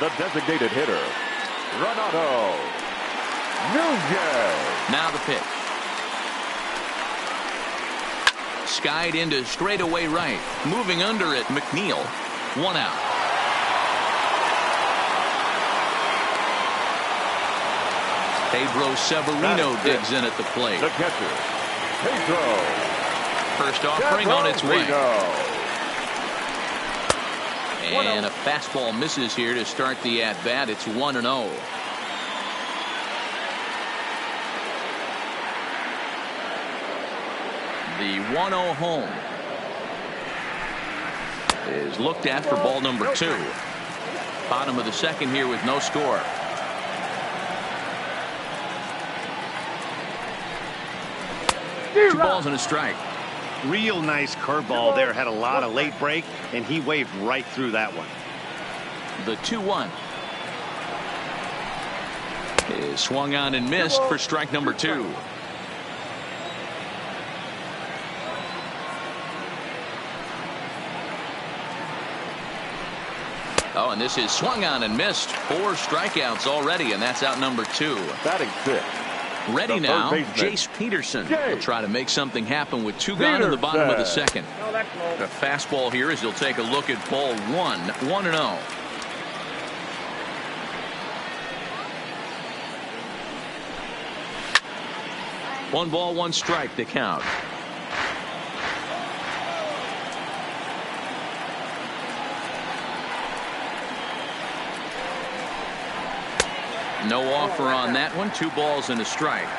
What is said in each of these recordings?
The designated hitter, Renato Nunez. Now the pitch. Skied into straightaway right. Moving under it, McNeil. 1 out. Pedro Severino digs in at the plate. The catcher, Pedro. First offering on its way. And a fastball misses here to start the at-bat. It's 1-0. The 1-0 home is looked at for ball number 2. Bottom of the second here with no score. Two balls and a strike. Real nice curveball there. Had a lot of late break, and he waved right through that one. The 2-1 is swung on and missed for strike number 2. Oh, and this is swung on and missed. 4 strikeouts already, and that's out number 2. Batting 6. Ready now, Jace Peterson will try to make something happen with 2 gone in the bottom of the second. The fastball here as he'll take a look at ball 1, 1-0. One ball, 1 strike to count. No offer on that one. 2 balls and a strike.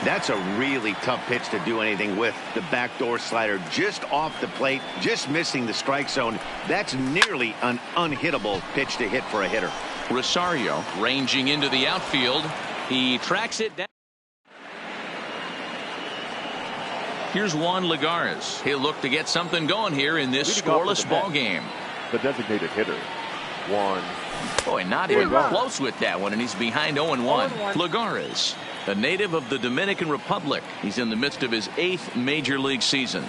That's a really tough pitch to do anything with. The backdoor slider just off the plate, just missing the strike zone. That's nearly an unhittable pitch to hit for a hitter. Rosario ranging into the outfield. He tracks it down. Here's Juan Lagares. He'll look to get something going here in this scoreless ball game. The designated hitter, Juan. Boy, not even close with that one, and he's behind 0-1. Lagares, a native of the Dominican Republic. He's in the midst of his 8th major league season.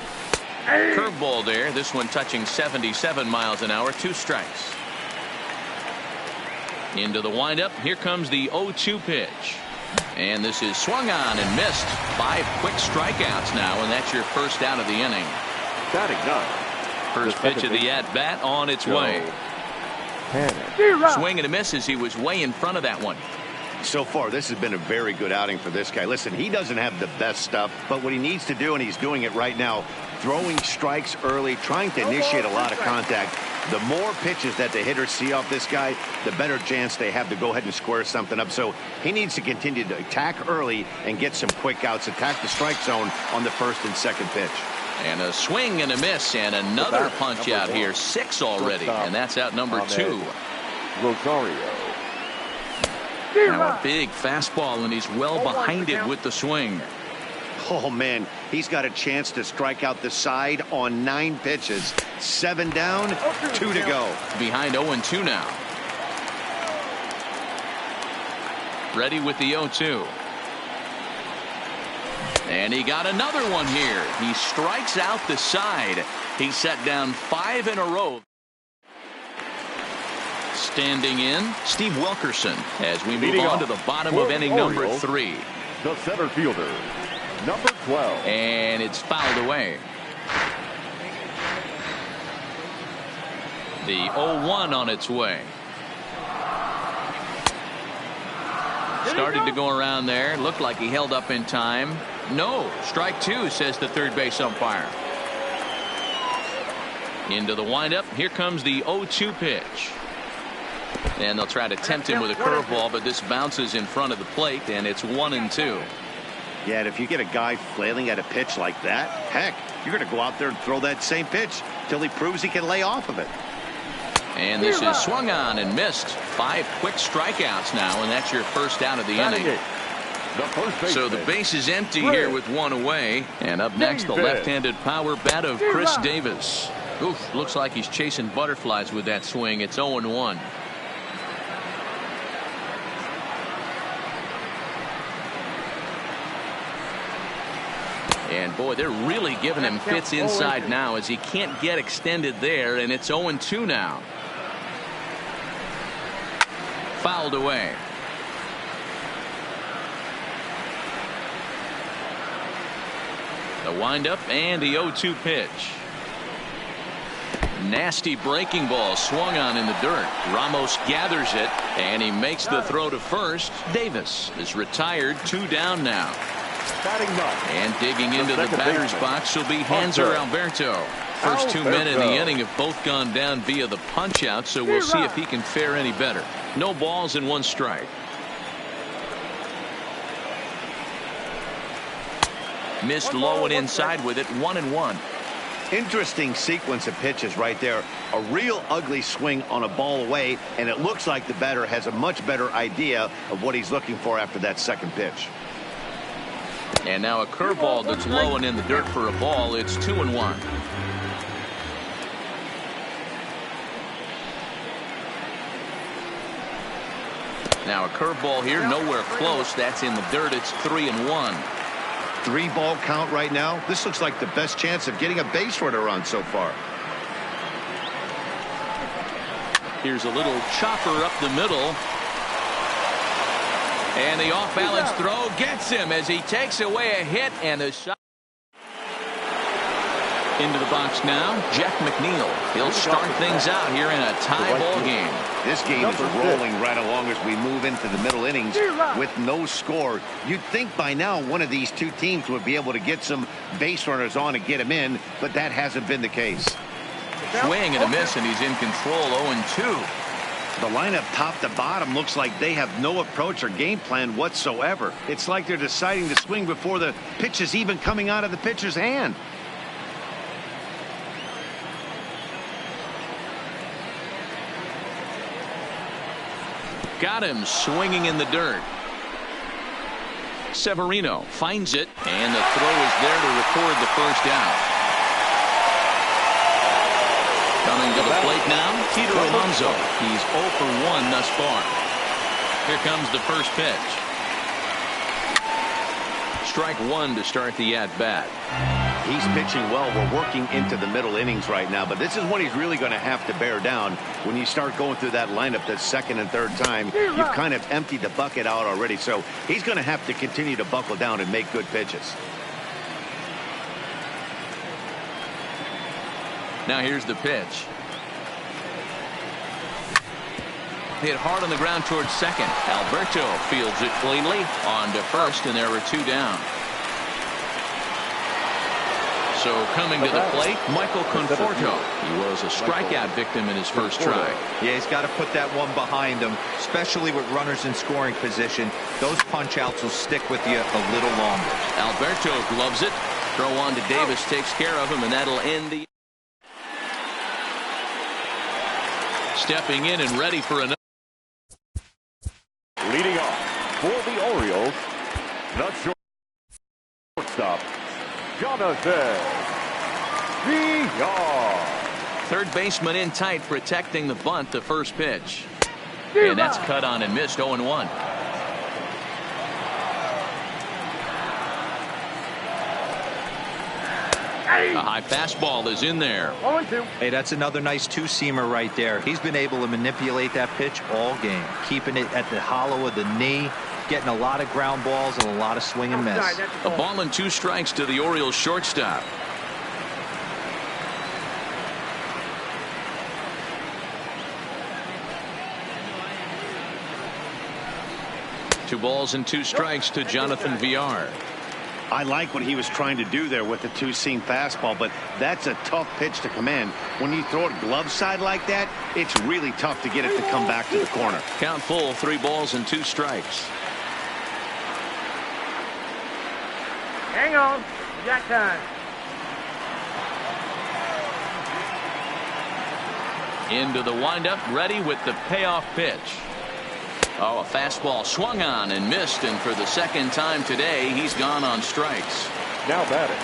Curveball there. This one touching 77 miles an hour. 2 strikes. Into the windup. Here comes the 0-2 pitch. And this is swung on and missed. 5 quick strikeouts now, and that's your first out of the inning. Batting 9. First pitch of the at-bat on its way. Swing and a miss as he was way in front of that one. So far, this has been a very good outing for this guy. Listen, he doesn't have the best stuff, but what he needs to do, and he's doing it right now, throwing strikes early, trying to initiate a lot of contact. The more pitches that the hitters see off this guy, the better chance they have to go ahead and square something up. So he needs to continue to attack early and get some quick outs, attack the strike zone on the first and second pitch. And a swing and a miss, and another punch out here. 6 already, and that's out number 2. Rosario. Now a big fastball, and he's well behind it with the swing. Oh, man, he's got a chance to strike out the side on 9 pitches. 7 down, 2 to go. Behind 0-2 now. Ready with the 0-2. And he got another one here. He strikes out the side. He set down 5 in a row. Standing in, Steve Wilkerson, as we move on to the bottom of inning number 3. The center fielder, number 12. And it's fouled away. The 0-1 on its way. Started to go around there. Looked like he held up in time. No, strike 2, says the third base umpire. Into the windup. Here comes the 0-2 pitch. And they'll try to tempt him with a curveball, but this bounces in front of the plate, and it's 1-2. Yeah, and if you get a guy flailing at a pitch like that, heck, you're going to go out there and throw that same pitch till he proves he can lay off of it. And this is swung on and missed. 5 quick strikeouts now, and that's your first out of the inning. So the base is empty here with 1 away. And up next, the left-handed power bat of Chris Davis. Oof, looks like he's chasing butterflies with that swing. It's 0-1. And boy, they're really giving him fits inside now as he can't get extended there, and it's 0-2 now. fouled away. The windup and the 0-2 pitch. Nasty breaking ball swung on in the dirt. Ramos gathers it, and he makes the throw to first. Davis is retired, 2 down now. And digging into the batter's box will be Hanser Alberto. First 2 men in the inning have both gone down via the punch out, so we'll see if he can fare any better. No balls and 1 strike. Missed low and inside with it, 1-1. Interesting sequence of pitches right there. A real ugly swing on a ball away, and it looks like the batter has a much better idea of what he's looking for after that second pitch. And now a curveball that's low and in the dirt for a ball. It's 2-1. Now a curveball here, nowhere close. That's in the dirt. It's 3-1. 3-ball count right now. This looks like the best chance of getting a base runner on so far. Here's a little chopper up the middle. And the off-balance throw gets him as he takes away a hit, and a shot. Into the box now, Jeff McNeil. He'll start things out here in a tie ball game. This game is rolling right along as we move into the middle innings with no score. You'd think by now one of these 2 teams would be able to get some base runners on and get them in, but that hasn't been the case. Swing and a miss, and he's in control, 0-2. The lineup top to bottom looks like they have no approach or game plan whatsoever. It's like they're deciding to swing before the pitch is even coming out of the pitcher's hand. Got him swinging in the dirt. Severino finds it, and the throw is there to record the first out. Coming to the plate now, Peter Alonso. He's 0 for 1 thus far. Here comes the first pitch. Strike 1 to start the at-bat. He's pitching well. We're working into the middle innings right now, but this is when he's really going to have to bear down. When you start going through that lineup that second and third time, you've kind of emptied the bucket out already, so he's going to have to continue to buckle down and make good pitches. Now here's the pitch. Hit hard on the ground towards second. Alberto fields it cleanly on to first, and there are 2 down. So coming to the plate, Michael Conforto. He was a strikeout victim in his first try. Yeah, he's got to put that one behind him, especially with runners in scoring position. Those punch outs will stick with you a little longer. Alberto gloves it. Throw on to Davis takes care of him, and that'll end the. Stepping in and ready for another. Leading off for the Orioles, the shortstop, Jonathan Villar. Third baseman in tight, protecting the bunt, the first pitch. And that's cut on and missed, 0-1. A high fastball is in there. 0-2. Hey, that's another nice 2-seamer right there. He's been able to manipulate that pitch all game, keeping it at the hollow of the knee, getting a lot of ground balls and a lot of swing and miss. A ball and 2 strikes to the Orioles shortstop. Two balls and 2 strikes to Jonathan Villar. I like what he was trying to do there with the 2-seam fastball, but that's a tough pitch to command. When you throw it glove side like that, it's really tough to get it to come back to the corner. Count full, 3 balls and 2 strikes. Hang on. You got time. Into the windup, ready with the payoff pitch. Oh, a fastball swung on and missed, and for the second time today, he's gone on strikes. Now batting.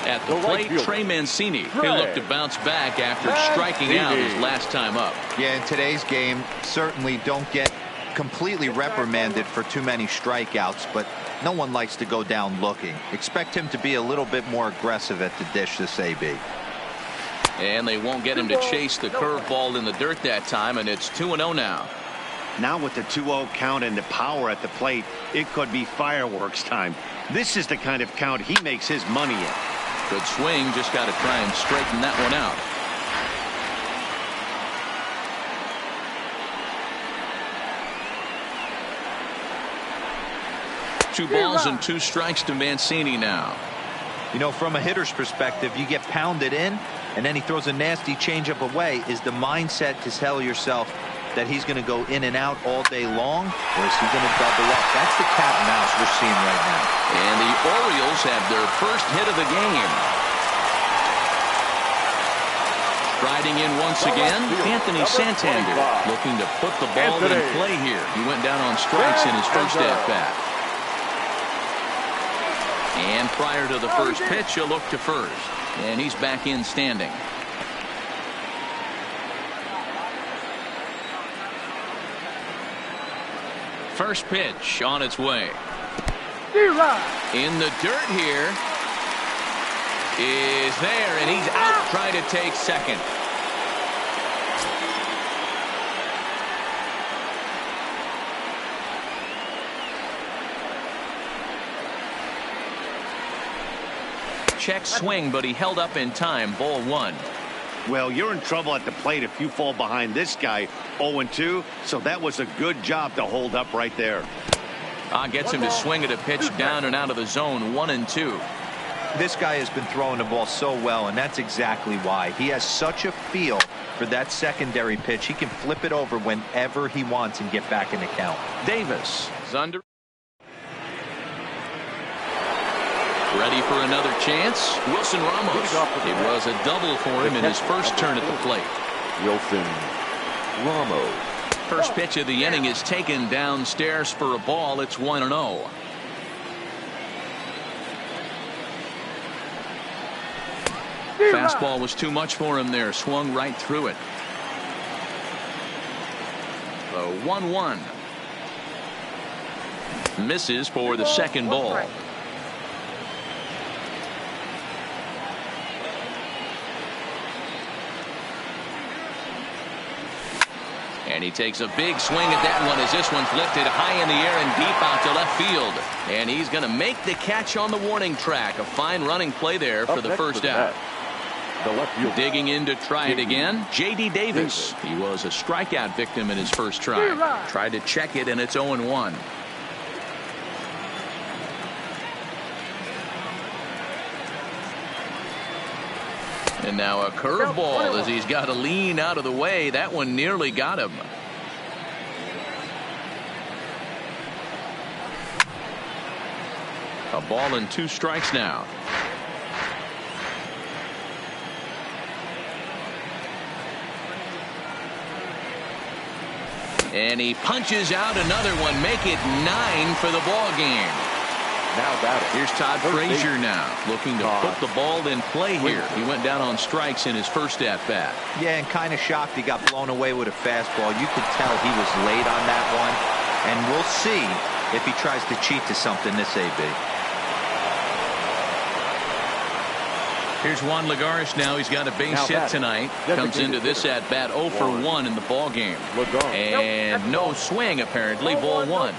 At the plate, Trey Mancini. He'll look to bounce back after striking out his last time up. Yeah, in today's game, certainly don't get completely reprimanded for too many strikeouts, but no one likes to go down looking. Expect him to be a little bit more aggressive at the dish this AB. And they won't get him to chase the curveball in the dirt that time, and it's 2-0 now. Now with the 2-0 count and the power at the plate, it could be fireworks time. This is the kind of count he makes his money in. Good swing, just got to try and straighten that one out. Two balls and 2 strikes to Mancini now. You know, from a hitter's perspective, you get pounded in, and then he throws a nasty changeup away. Is the mindset to tell yourself that he's going to go in and out all day long, or is he going to double up? That's the cat and mouse we're seeing right now. And the Orioles have their first hit of the game. Striding in once again, Anthony Santander looking to put the ball in play here. He went down on strikes in his first at-bat. And prior to the first pitch, he'll look to first. And he's back in standing. First pitch on its way. In the dirt here. Is there, and he's out trying to take second. Check swing, but he held up in time. Ball 1. Well, you're in trouble at the plate if you fall behind this guy 0-2, so that was a good job to hold up right there. Gets him to swing at a pitch down and out of the zone. 1-2. This guy has been throwing the ball so well, and that's exactly why. He has such a feel for that secondary pitch. He can flip it over whenever he wants and get back in the count. Davis is under. Ready for another chance. Wilson Ramos. It was a double for him in his first turn at the plate. Wilson Ramos. First pitch of the inning is taken downstairs for a ball. It's 1-0. Fastball was too much for him there. Swung right through it. The 1-1. Misses for the second ball. And he takes a big swing at that one as this one's lifted high in the air and deep out to left field. And he's going to make the catch on the warning track. A fine running play there for the first out. The left field. Digging in to try it again. J.D. Davis. He was a strikeout victim in his first try. Tried to check it, and it's 0-1. And now a curveball as he's got to lean out of the way. That one nearly got him. A ball and 2 strikes now. And he punches out another one. Make it 9 for the ball game. Now batting. Here's Todd Frazier now looking to put the ball in play here. He went down on strikes in his first at bat. Yeah, and kind of shocked he got blown away with a fastball. You could tell he was late on that one, and we'll see if he tries to cheat to something this AB. Here's Juan Lagares now. He's got a base hit tonight. Comes into this at bat 0 for 1 in the ball game. And no swing apparently. Ball 1.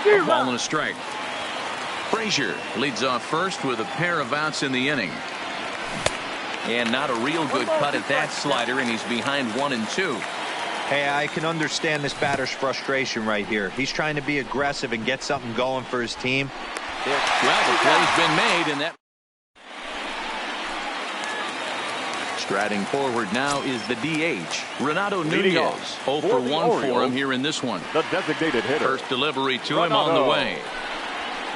A ball and a strike. Frazier leads off first with a pair of outs in the inning. And not a real good cut at that slider, and he's behind 1-2. Hey, I can understand this batter's frustration right here. He's trying to be aggressive and get something going for his team. Well, the play's been made, and that. Striding forward now is the DH, Renato Nunez. 0 for 1 for him here in this one. The designated hitter. First delivery to him on the way.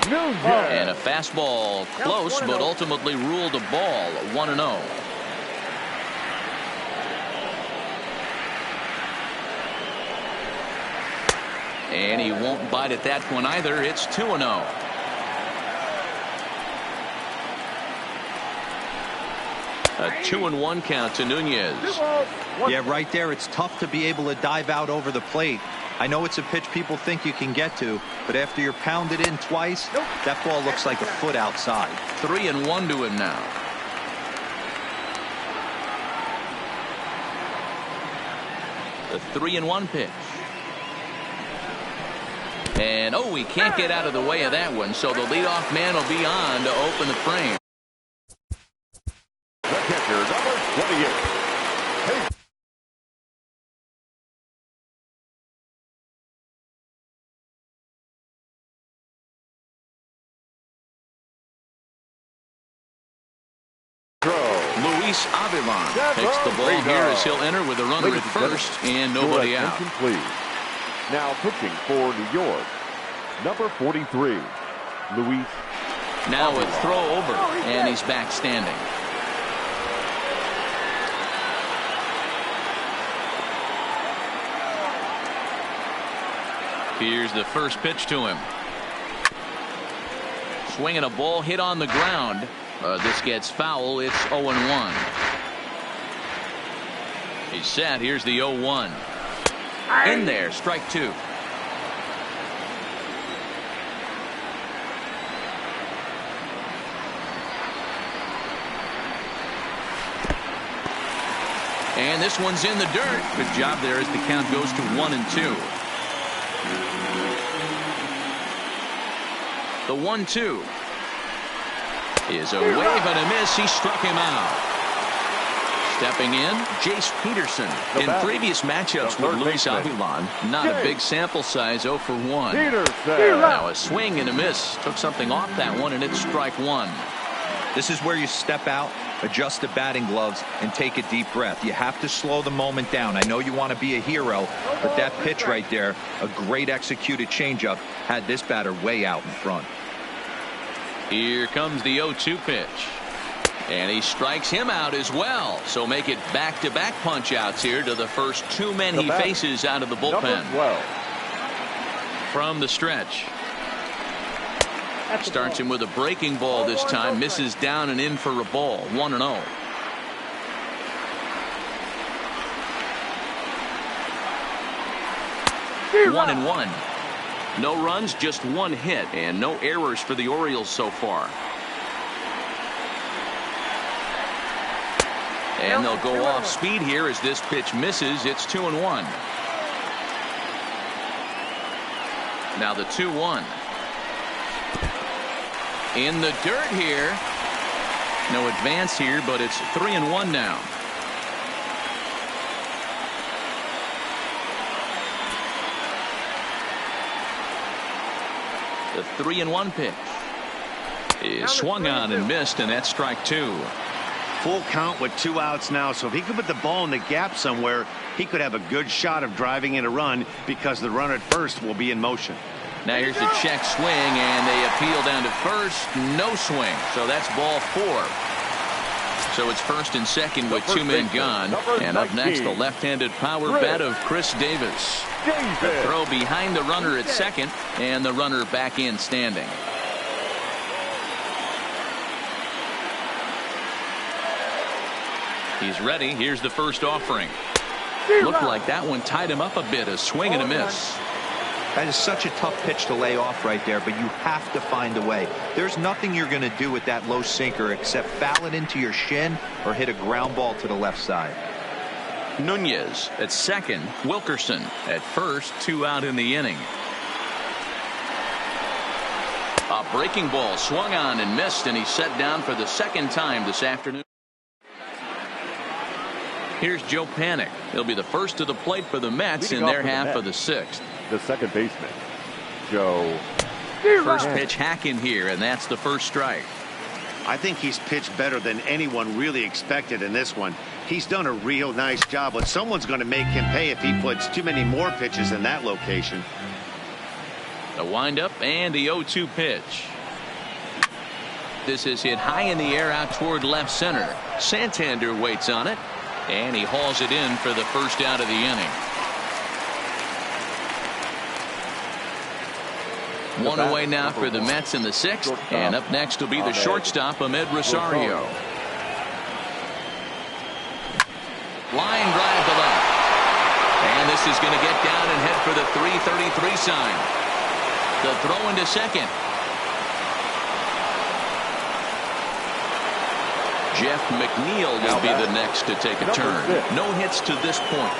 And a fastball close, but ultimately ruled a ball. 1-0. And he won't bite at that one either. It's 2-0. A 2-1 count to Nunez. Yeah, right there. It's tough to be able to dive out over the plate. I know it's a pitch people think you can get to, but after you're pounded in twice, that ball looks like a foot outside. 3-1 to him now. The 3-1 pitch. And, oh, he can't get out of the way of that one, so the leadoff man will be on to open the frame. The catcher, number 28. Luis Avilan takes the ball here as he'll enter with a runner at first and nobody out. Please. Now pitching for New York, number 43, Luis. Now a throw over, and he's back standing. Here's the first pitch to him. Swinging a ball hit on the ground. This gets foul. It's 0-1. He's set. Here's the 0-1. In there, strike two. And this one's in the dirt. Good job there as the count goes to 1-2. The 1-2 is a wave and a miss. He struck him out. Stepping in, Jace Peterson. In previous matchups with Luis Avilan, not a big sample size, 0 for 1. Now a swing and a miss. Took something off that one, and it's strike one. This is where you step out, adjust the batting gloves, and take a deep breath. You have to slow the moment down. I know you want to be a hero, but that pitch right there, a great executed changeup, had this batter way out in front. Here comes the 0-2 pitch. And he strikes him out as well. So make it back-to-back punch-outs here to the first two men he faces out of the bullpen. From the stretch. Starts him with a breaking ball this time. Misses down and in for a ball. 1-0. One and one. No runs, just one hit, and no errors for the Orioles so far. And they'll go off speed here as this pitch misses. It's 2-1. Now the 2-1. In the dirt here. No advance here, but it's 3-1 now. The 3-1 pitch is swung on and missed, and that's strike two. Full count with 2 outs now, so if he could put the ball in the gap somewhere, he could have a good shot of driving in a run because the runner at first will be in motion. Now here's the check swing, and they appeal down to first. No swing, so that's ball 4. So it's first and second with 2 men gone. And up next, the left-handed power bat of Chris Davis. The throw behind the runner at second, and the runner back in standing. He's ready. Here's the first offering. Looked like that one tied him up a bit. A swing and a miss. That is such a tough pitch to lay off right there, but you have to find a way. There's nothing you're going to do with that low sinker except foul it into your shin or hit a ground ball to the left side. Nunez at second. Wilkerson at first. 2 out in the inning. A breaking ball swung on and missed, and he's set down for the second time this afternoon. Here's Joe Panik. He'll be the first to the plate for the Mets in their half of the 6th. The second baseman, Joe. First pitch hack in here, and that's the first strike. I think he's pitched better than anyone really expected in this one. He's done a real nice job, but someone's going to make him pay if he puts too many more pitches in that location. The windup and the 0-2 pitch. This is hit high in the air out toward left center. Santander waits on it. And he hauls it in for the first out of the inning. 1 away now for the Mets in the 6th. And up next will be the shortstop, Ahmed Rosario. Line drive to left. And this is going to get down and head for the 333 sign. The throw into second. Jeff McNeil will be the next to take a turn. No hits to this point.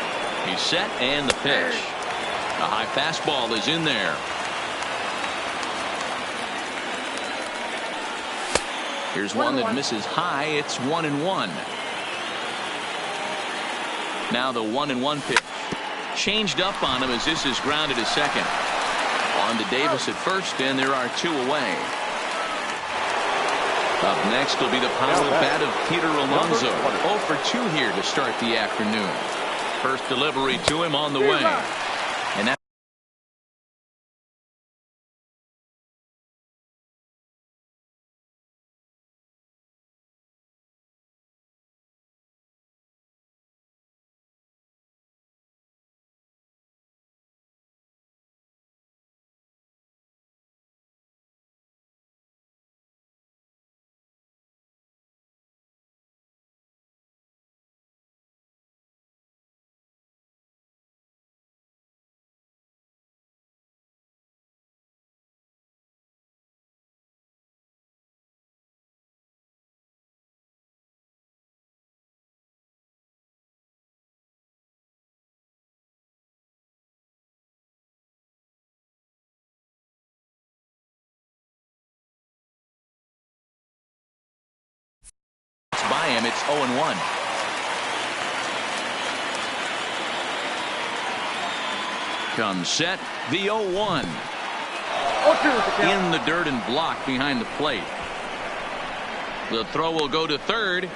He's set and the pitch. A high fastball is in there. Here's one that misses high. It's 1-1. Now the 1-1 pitch. Changed up on him as this is grounded to second. On to Davis at first, and there are 2 away. Up next will be the power bat of Peter Alonso. 0 for 2 here to start the afternoon. First delivery to him on the way. And that by him. It's 0-1. Comes set. The 0-1. In the dirt and blocked behind the plate. The throw will go to third.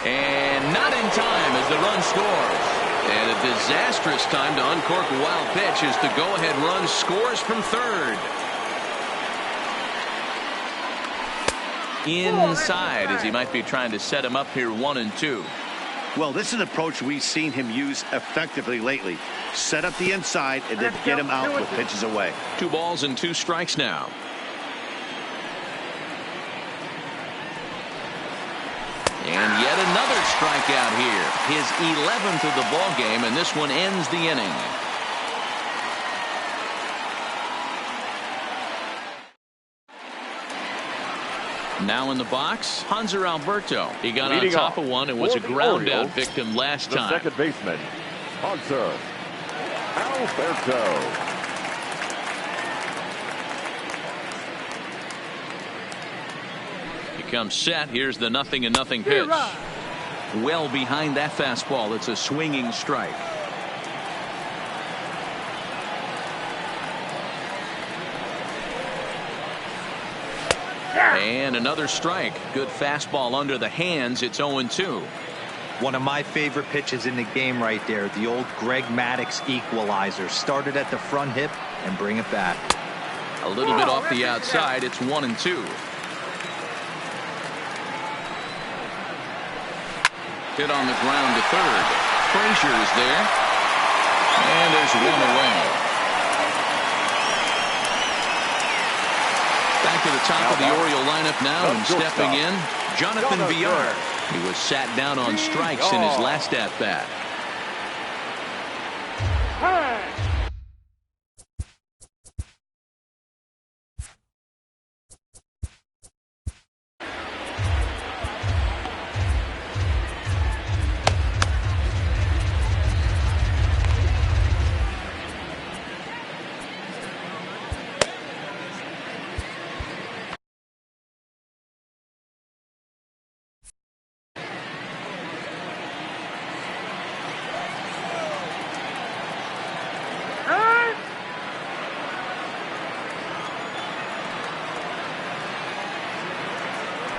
And not in time as the run scores. And a disastrous time to uncork a wild pitch as the go-ahead run scores from third. Inside as he might be trying to set him up here 1-2. Well, this is an approach we've seen him use effectively lately. Set up the inside and then get him out with pitches away. 2 balls and 2 strikes now. And yet another strikeout here. His 11th of the ball game, and this one ends the inning. Now in the box, Hanser Alberto. He got on top of one and was a ground out victim last time. The second baseman, Hanser Alberto. He comes set. Here's the 0-0 pitch. Well behind that fastball. It's a swinging strike. And another strike. Good fastball under the hands. It's 0-2. One of my favorite pitches in the game right there. The old Greg Maddux equalizer. Started at the front hip and bring it back. A little bit off the outside. It's 1-2. Hit on the ground to third. Frazier is there. And there's 1 away. Back to the top of the Oriole lineup now, and stepping in, Jonathan Villar. He was sat down on strikes in his last at-bat.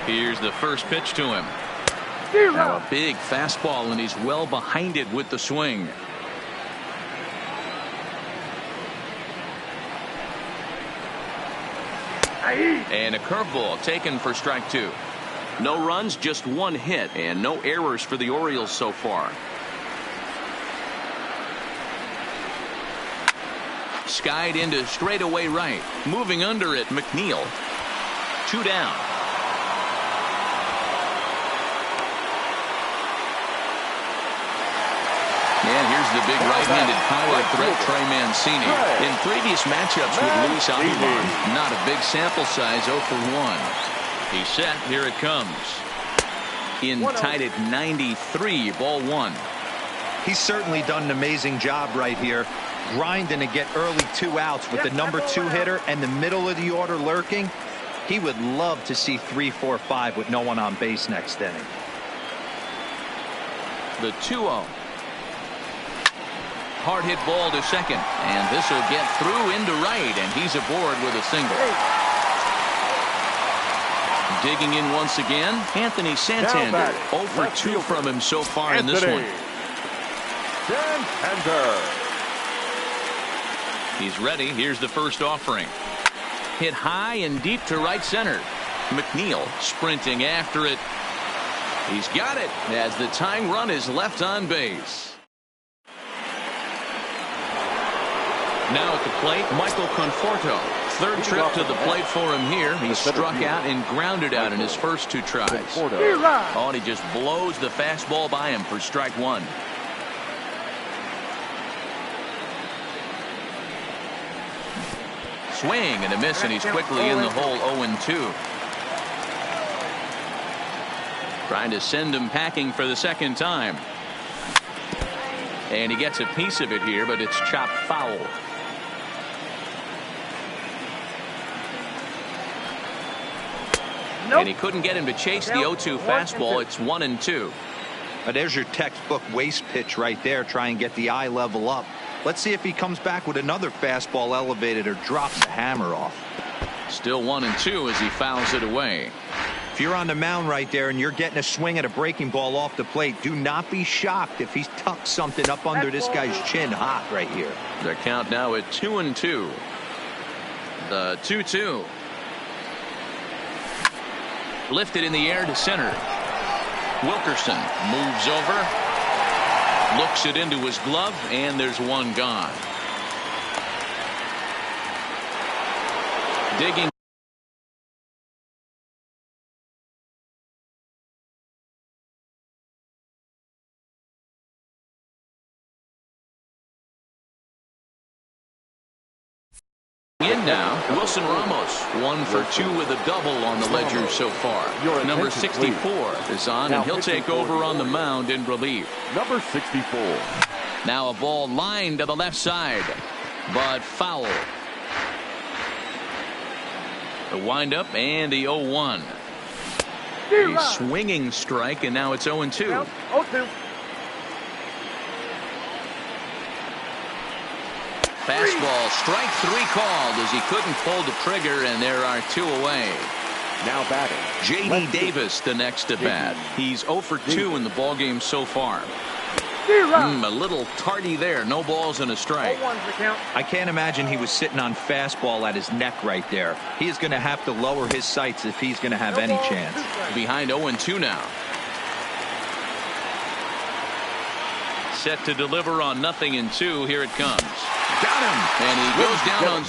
Here's the first pitch to him. Now a big fastball, and he's well behind it with the swing. And a curveball taken for strike 2. No runs, just 1 hit, and no errors for the Orioles so far. Skied into straightaway right. Moving under it, McNeil. 2 down. And here's the big right-handed power threat, Trey Mancini. In previous matchups with Luis Avilan, not a big sample size, 0 for 1. He's set. Here it comes. In tied at 93, ball 1. He's certainly done an amazing job right here, grinding to get early 2 outs with the number 2 hitter and the middle of the order lurking. He would love to see 3, 4, 5 with no one on base next inning. The 2-0. Hard hit ball to second, and this will get through into right, and he's aboard with a single. Digging in once again, Anthony Santander. 0 for 2 from him so far in this one. Santander. He's ready. Here's the first offering. Hit high and deep to right center. McNeil sprinting after it. He's got it as the tying run is left on base. Now at the plate, Michael Conforto. Third trip to the plate for him here. He struck out and grounded out in his first 2 tries. Oh, and he just blows the fastball by him for strike 1. Swing and a miss, and he's quickly in the hole. 0-2. Trying to send him packing for the second time. And he gets a piece of it here, but it's chopped foul. And he couldn't get him to chase the 0-2 fastball. It's 1-2. There's your textbook waste pitch right there. Try and get the eye level up. Let's see if he comes back with another fastball elevated or drops the hammer off. Still 1-2 as he fouls it away. If you're on the mound right there and you're getting a swing at a breaking ball off the plate, do not be shocked if he's tucked something up under this guy's chin hot right here. The count now at 2-2. The 2-2. Lifted in the air to center. Wilkerson moves over. Looks it into his glove, and there's one gone. Digging. In now, Wilson Ramos, 1 for 2 with a double on the ledger so far. Number 64 is on, and he'll take over on the mound in relief. Number 64. Now a ball lined to the left side, but foul. The windup and the 0-1. A swinging strike, and now it's 0-2. 0-2. Fastball, strike 3 called as he couldn't pull the trigger, and there are 2 away. Now batting, J.D. Davis, the next to bat. He's 0 for 2 in the ballgame so far. A little tardy there. No balls and a strike. I can't imagine he was sitting on fastball at his neck right there. He is going to have to lower his sights if he's going to have any chance. Behind 0-2 now. Set to deliver on 0-2. Here it comes. Got him. And he goes down on.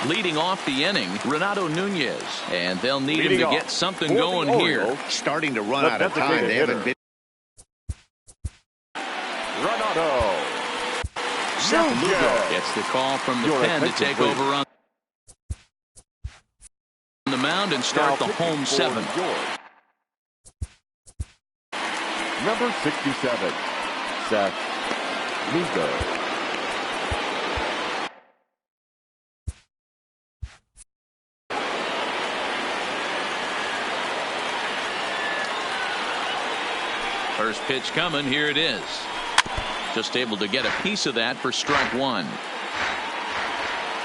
Leading off the inning, Renato Nunez, and they'll need him to get something going here. Starting to run out of time. They haven't been. Renato. Seth Lugo gets the call from the pen to take over on the mound and start the home 7. Number 67, Seth Lugo. First pitch coming. Here it is. Just able to get a piece of that for strike 1.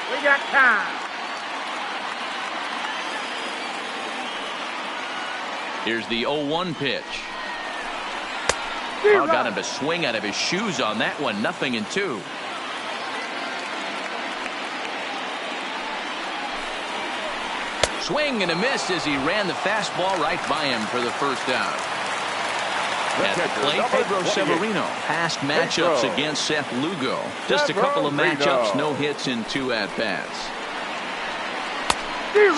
We got time. Here's the 0-1 pitch. Oh, got him to swing out of his shoes on that one. 0-2. Swing and a miss as he ran the fastball right by him for the first out. At the plate, Pedro Severino. Past matchups against Seth Lugo. Just a couple of matchups, no hits in 2 at-bats.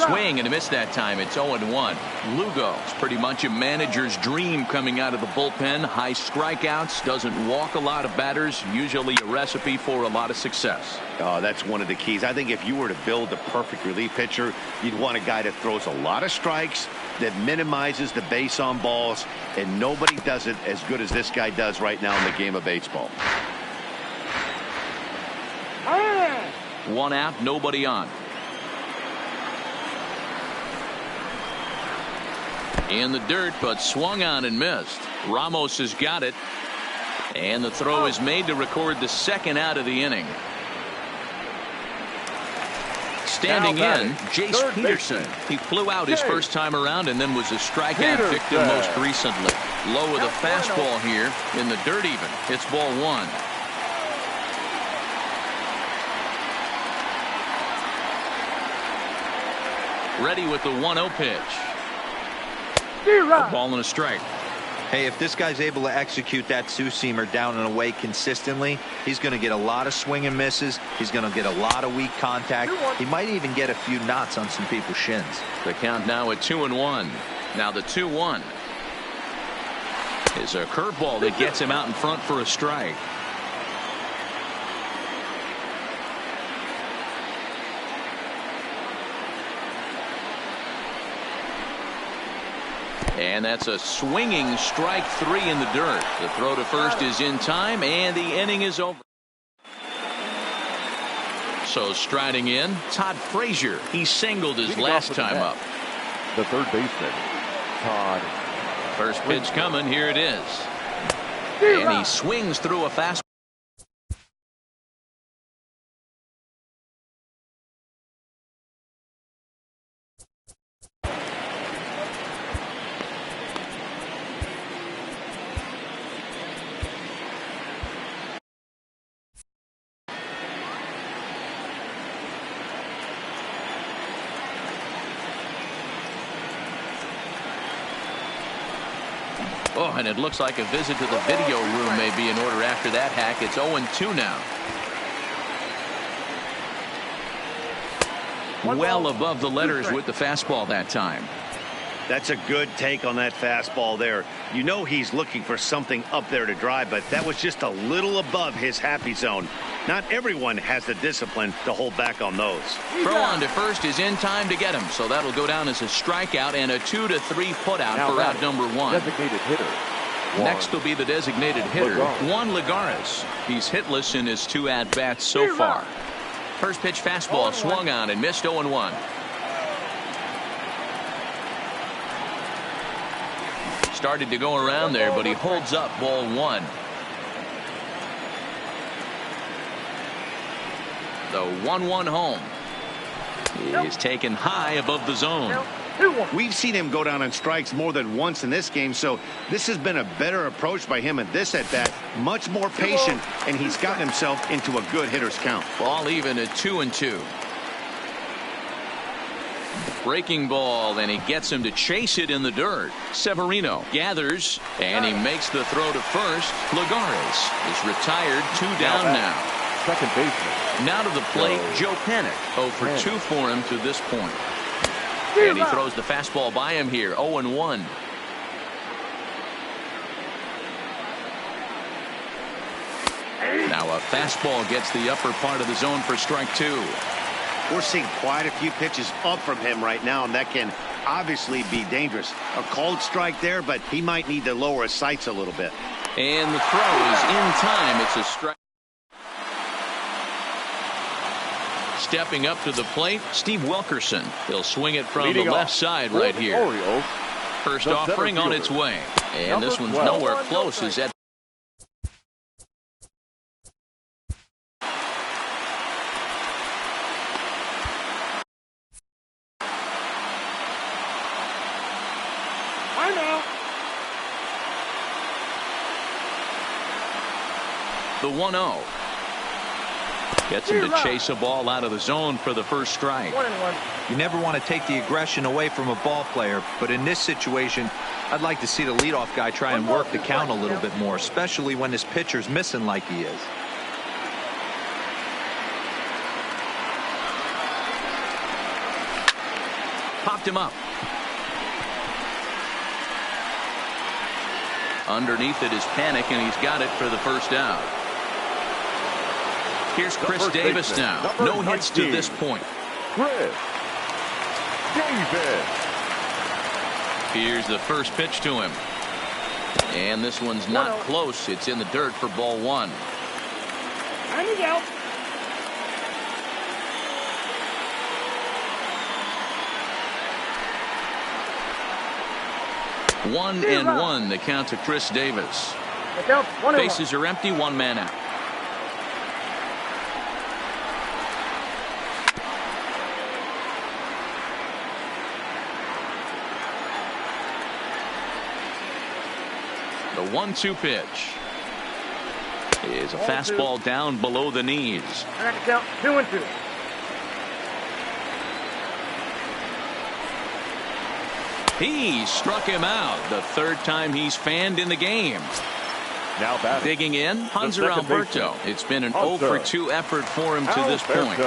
Swing and a miss that time. It's 0-1. Lugo is pretty much a manager's dream coming out of the bullpen. High strikeouts, doesn't walk a lot of batters. Usually a recipe for a lot of success. Oh, that's one of the keys. I think if you were to build the perfect relief pitcher, you'd want a guy that throws a lot of strikes, that minimizes the base on balls, and nobody does it as good as this guy does right now in the game of baseball. One out, nobody on. In the dirt, but swung on and missed. Ramos has got it. And the throw is made to record the second out of the inning. Standing in, Jace Peterson. He flew out his first time around and then was a strikeout victim most recently. Low with a fastball here in the dirt even. It's ball one. Ready with the 1-0 pitch. A ball and a strike. Hey, if this guy's able to execute that two-seamer down and away consistently, he's going to get a lot of swing and misses. He's going to get a lot of weak contact. He might even get a few knots on some people's shins. The count now at 2-1. Now the 2-1 is a curveball that gets him out in front for a strike. And that's a swinging strike three in the dirt. The throw to first is in time, and the inning is over. So striding in, Todd Frazier. He singled his last time up. The third baseman, Todd. First pitch coming. Here it is. And he swings through a fastball. Oh, and it looks like a visit to the video room may be in order after that hack. It's 0-2 now. Well above the letters with the fastball that time. That's a good take on that fastball there. You know he's looking for something up there to drive, but that was just a little above his happy zone. Not everyone has the discipline to hold back on those. Throw on to first is in time to get him, so that'll go down as a strikeout and a 2-3 putout for out number one. Designated hitter. Next will be the designated hitter, Juan Lagares. He's hitless in his 2 at-bats so far. First pitch fastball swung on and missed 0-1. Started to go around there, but he holds up ball one. The 1-1 home is taken high above the zone. We've seen him go down on strikes more than once in this game, so this has been a better approach by him at this at-bat. Much more patient, and he's gotten himself into a good hitter's count. Ball even at 2-2. Breaking ball, and he gets him to chase it in the dirt. Severino gathers, and he makes the throw to first. Lagares is retired, 2 down now. Second baseman. Now to the plate, Joe Panik. 0 for 2 for him to this point. And he throws the fastball by him here, 0-1. Now a fastball gets the upper part of the zone for strike 2. We're seeing quite a few pitches up from him right now, and that can obviously be dangerous. A called strike there, but he might need to lower his sights a little bit. And the throw is in time. It's a strike. Stepping up to the plate, Steve Wilkerson. He'll swing it from the left side right here. Orioles, First offering on its way. And this one's nowhere close as that. The 1-0. Gets him to chase a ball out of the zone for the first strike. You never want to take the aggression away from a ball player, but in this situation, I'd like to see the leadoff guy try and work the count a little bit more, especially when his pitcher's missing like he is. Popped him up. Underneath it is Panik, and he's got it for the first out. Here's Chris Davis now. No hits to this point. Chris Davis. Here's the first pitch to him. And this one's not close. It's in the dirt for ball one. Time is out. One and one, the count to Chris Davis. Bases are empty, one man out. The 1-2 pitch is a fastball down below the knees. I got to count 2-2. He struck him out the third time he's fanned in the game. Now batting. Digging in, Hanser Alberto. It's been an 0 for 2 effort for him to this point.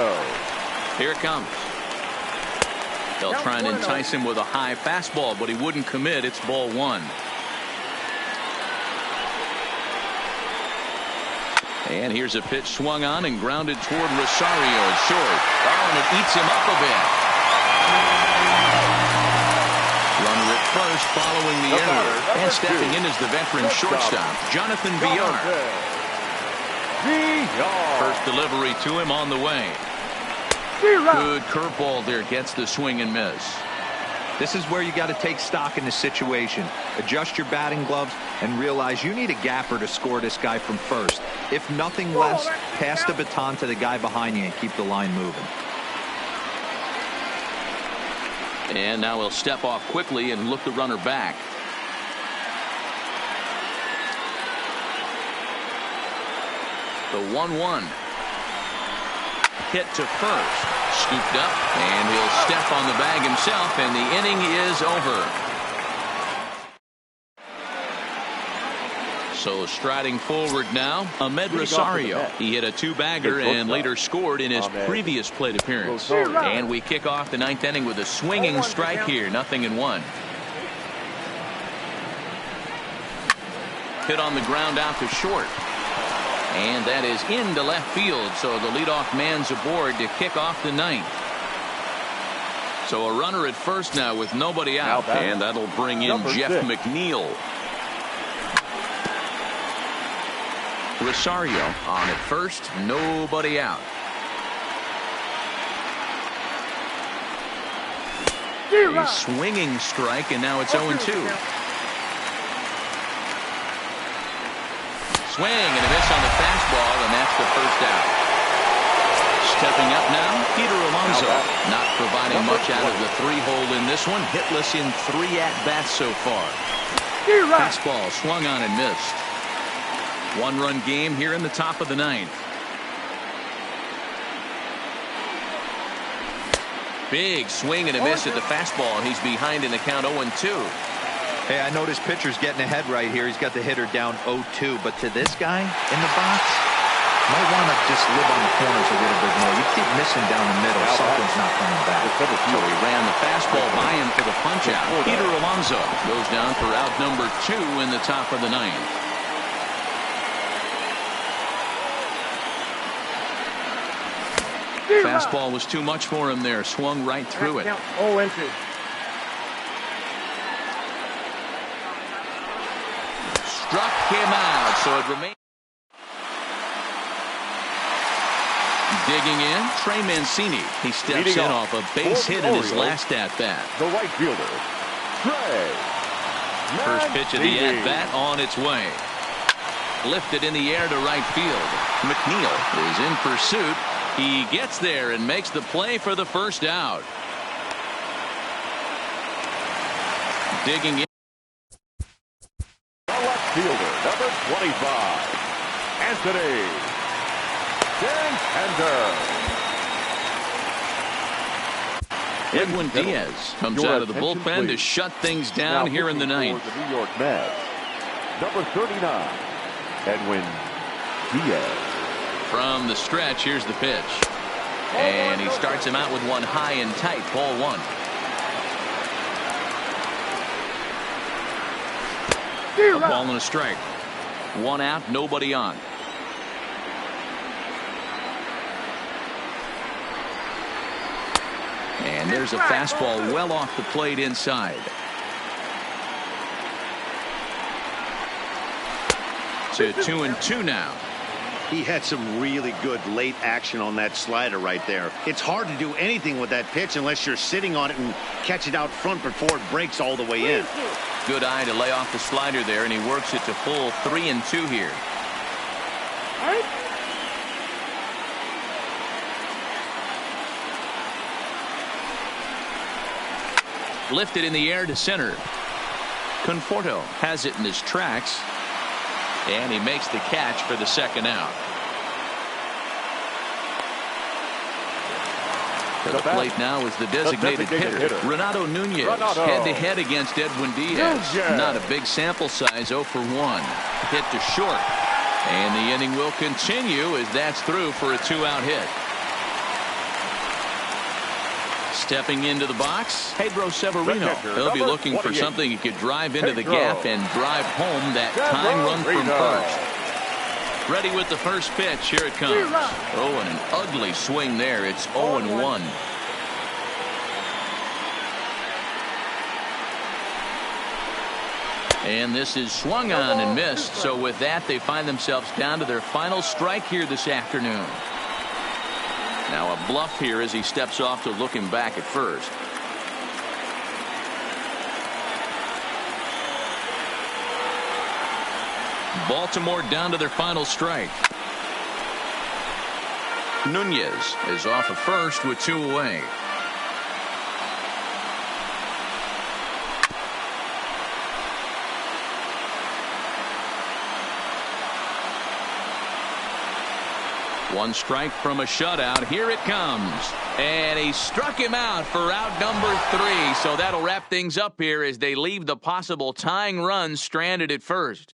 Here it comes. They'll try and entice him with a high fastball, but he wouldn't commit. It's ball one. And here's a pitch swung on and grounded toward Rosario at short. Oh, and it eats him up a bit. Runner at first following the error. And stepping in is the veteran shortstop, Jonathan Villar. First delivery to him on the way. Good curveball there, gets the swing and miss. This is where you got to take stock in the situation. Adjust your batting gloves and realize you need a gapper to score this guy from first. If nothing less, pass the baton to the guy behind you and keep the line moving. And now he'll step off quickly and look the runner back. The 1-1. Hit to first. Scooped up, and he'll step on the bag himself, and the inning is over. So striding forward now, Ahmed Rosario. He hit a two-bagger and later scored in his previous plate appearance. And we kick off the ninth inning with a swinging strike here, 0-1. Hit on the ground out to short. And that is into left field, so the leadoff man's aboard to kick off the ninth. So a runner at first now with nobody out, and that'll bring in Jeff McNeil. Rosario on at first, nobody out. A swinging strike, and now it's 0-2. Swing and a miss on the fastball, and that's the first out. Stepping up now, Peter Alonso. Not providing much out of the 3-hole in this one. Hitless in 3 at-bats so far. Fastball swung on and missed. 1-run game here in the top of the ninth. Big swing and a miss at the fastball, and he's behind in the count 0-2. Hey, I know this pitcher's getting ahead right here. He's got the hitter down 0-2, but to this guy in the box, might want to just live on the corners a little bit more. You keep missing down the middle, something's not coming back. So he ran the fastball by him for the punch out. Peter Alonso goes down for out number 2 in the top of the ninth. Fastball was too much for him there. Swung right through it. 0-2. Struck him out, so it remains. Digging in, Trey Mancini. He steps in off a base hit in his last at-bat. The right fielder, Trey. First pitch of the at-bat on its way. Lifted in the air to right field. McNeil is in pursuit. He gets there and makes the play for the first out. Digging in. The left fielder, number 25, Anthony Edwin Diaz comes out of the bullpen to shut things down here in the ninth. The New York Mets, number 39, Edwin Diaz. From the stretch, here's the pitch. And he starts him out with one high and tight, ball one. A ball and a strike. One out, nobody on. And there's a fastball well off the plate inside. to 2-2 now. He had some really good late action on that slider right there. It's hard to do anything with that pitch unless you're sitting on it and catch it out front before it breaks all the way in. Good eye to lay off the slider there, and he works it to full 3-2 here. Lifted in the air to center. Conforto has it in his tracks, and he makes the catch for the second out. To the plate now is the designated hitter, Renato Nunez, head-to-head against Edwin Diaz. Not a big sample size, 0 for 1. Hit to short. And the inning will continue as that's through for a 2-out hit. Stepping into the box, Pedro Severino. He'll be looking for something he could drive into the gap and drive home that tying run from first. Ready with the first pitch. Here it comes. Oh, and an ugly swing there. It's 0-1. And this is swung on and missed. So with that, they find themselves down to their final strike here this afternoon. Now a bluff here as he steps off to look him back at first. Baltimore down to their final strike. Nunez is off of first with 2 away. One strike from a shutout. Here it comes. And he struck him out for out number 3. So that'll wrap things up here as they leave the possible tying run stranded at first.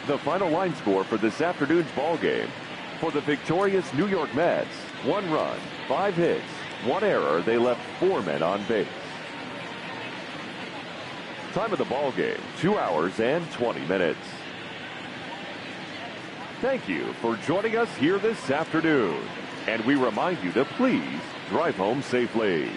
The final line score for this afternoon's ball game. For the victorious New York Mets, 1 run, 5 hits, 1 error. They left 4 men on base. Time of the ball game, 2 hours and 20 minutes. Thank you for joining us here this afternoon. And we remind you to please drive home safely.